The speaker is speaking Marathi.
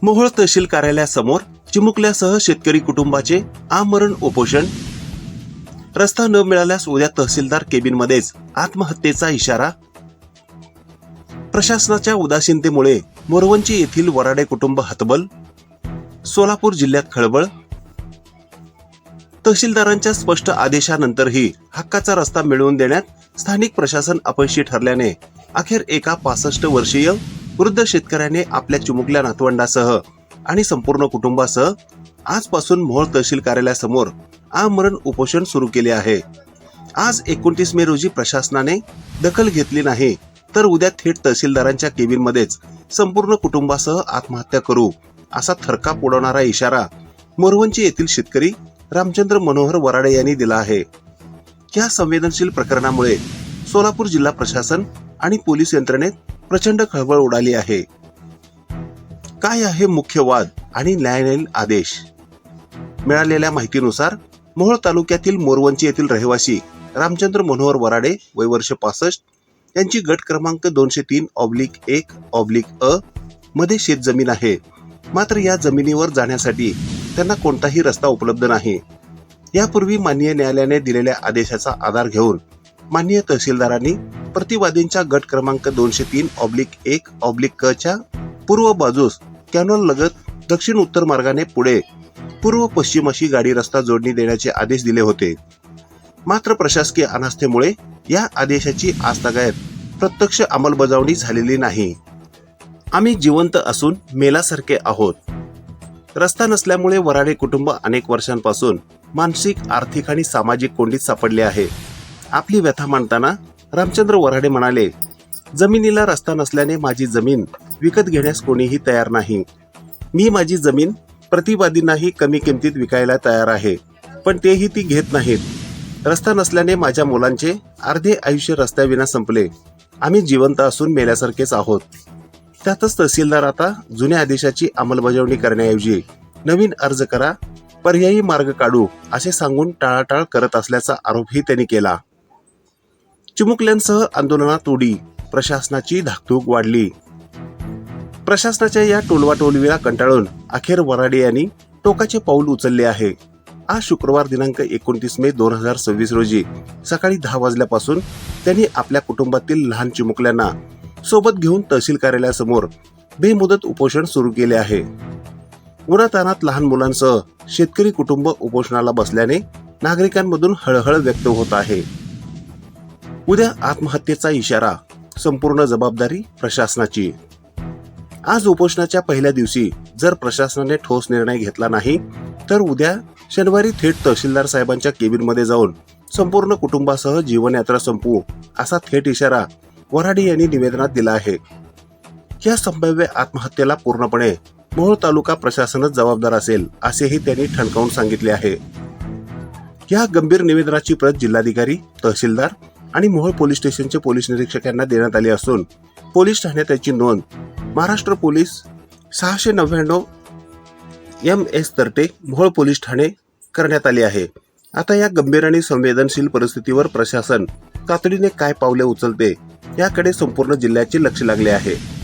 मोहोळ तहसील कार्यालयासमोर चिमुकल्यासह शेतकरी कुटुंबाचे आमरण उपोषण. रस्ता न मिळाल्यास उद्या तहसीलदार केबिनमध्येच आत्महत्येचा इशारा. प्रशासनाच्या उदासीनतेमुळे मोरवंची येथील वराडे कुटुंब हतबल. सोलापूर जिल्ह्यात खळबळ. तहसीलदारांच्या स्पष्ट आदेशानंतरही हक्काचा रस्ता मिळवून देण्यात स्थानिक प्रशासन अपयशी ठरल्याने अखेर एका 65 वर्षीय वृद्ध शेतकऱ्याने आपल्या चिमुकल्या नातवंडासह आणि संपूर्ण कुटुंबासह आजपासून मोहोळ तहसील कार्यालयासमोर आमरण उपोषण सुरू केले आहे. आज 29 मे रोजी प्रशासनाने दखल घेतली नाही तर उद्या थेट तहसीलदारांच्या केबिनमध्येच संपूर्ण कुटुंबासह आत्महत्या करू असा थरकाप उडवणारा इशारा मोरवंची येथील शेतकरी रामचंद्र मनोहर वराडे यांनी दिला आहे. या संवेदनशील प्रकरणामुळे सोलापूर जिल्हा प्रशासन आणि पोलीस यंत्रणेत प्रचंड खळबळ उडाली आहे. काय आहे मुख्य वाद आणि न्यायालयीन आदेश? मिळालेल्या माहितीनुसार मोहोळ तालुक्यातील मोरवंची येथील रहिवासी रामचंद्र मनोहर वराडे वय वर्ष 65 यांची गट क्रमांक 203/1/अ मध्ये शेत जमीन आहे. मात्र या जमिनीवर जाण्यासाठी त्यांना कोणताही रस्ता उपलब्ध नाही. यापूर्वी माननीय न्यायालयाने दिलेल्या आदेशाचा आधार घेऊन माननीय तहसीलदारांनी प्रतिवादींच्या गट क्रमांक 203/1/क च्या पूर्व बाजूस कॅनॉल लगत दक्षिण उत्तर मार्गाने पुढे पूर्व पश्चिम अशी गाडी रस्ता जोडणी देण्याचे आदेश दिले होते. मात्र प्रशासकीय अनास्थेमुळे या आदेशाची आजतागायत प्रत्यक्ष अंमलबजावणी झालेली नाही. आम्ही जिवंत असून मेल्यासारखे आहोत. रस्ता नसल्यामुळे वराडे कुटुंब अनेक वर्षांपासून मानसिक, आर्थिक आणि सामाजिक कोंडीत सापडले आहे. आपली व्यथा मांडताना रामचंद्र वराडे म्हणाले, जमिनीला रस्ता नसल्याने माझी जमीन विकत घेण्यास कोणीही तयार नाही. मी माझी जमीन प्रतिवादींनाही कमी किमतीत विकायला तयार आहे, पण तेही ती घेत नाहीत. रस्ता नसल्याने माझ्या मुलांचे अर्धे आयुष्य रस्त्याविना संपले. आम्ही जिवंत असून मेल्यासारखेच आहोत. त्यातच तहसीलदार आता जुन्या आदेशाची अंमलबजावणी करण्याऐवजी नवीन अर्ज करा, पर्यायी मार्ग काढू असे सांगून टाळाटाळ करत असल्याचा आरोपही त्यांनी केला. चिमुकल्यांसह आंदोलनात उडी, प्रशासनाची धाकधूक वाढली. प्रशासनाच्या या टोलवाटोलवीला कंटाळून अखेर वराडे यांनी टोकाचे पाऊल उचलले आहे. आज शुक्रवार दिनांक 29 मे 2026 रोजी सकाळी 10 वाजल्यापासून त्यांनी आपल्या कुटुंबातील लहान चिमुकल्यांना सोबत घेऊन तहसील कार्यालयासमोर बेमुदत उपोषण सुरू केले आहे. उन्हातान्हात लहान मुलांसह शेतकरी कुटुंब उपोषणाला बसल्याने नागरिकांमधून हळहळ व्यक्त होत आहे. उद्या आत्महत्येचा इशारा, संपूर्ण जबाबदारी प्रशासनाची. आज उपोषणाच्या पहिल्या दिवशी जर प्रशासनाने ठोस निर्णय घेतला नाही तर उद्या शनिवारी थेट तहसीलदार साहेबांच्या केबिनमध्ये जाऊन संपूर्ण कुटुंबासह जीवनयात्रा संपवू असा थेट इशारा वराडे यांनी निवेदनात दिला आहे. या संभाव्य आत्महत्येला पूर्णपणे मोहोळ तालुका प्रशासनच जबाबदार असेल असेही त्यांनी ठणकावून सांगितले आहे. या गंभीर निवेदनाची प्रत जिल्हाधिकारी, तहसीलदार आणि मोहोळ पोलीस स्टेशनचे पोलीस निरीक्षक यांना देण्यात आली असून पोलीस ठाण्यात त्याची नोंद Maharashtra police 699 MS Tarte Mohol police Thane करण्यात आली आहे. आता या गंभीर आणि संवेदनशील परिस्थितीवर प्रशासन तातडीने काय पावले उचलते याकडे संपूर्ण जिल्ह्याचे लक्ष लागले आहे.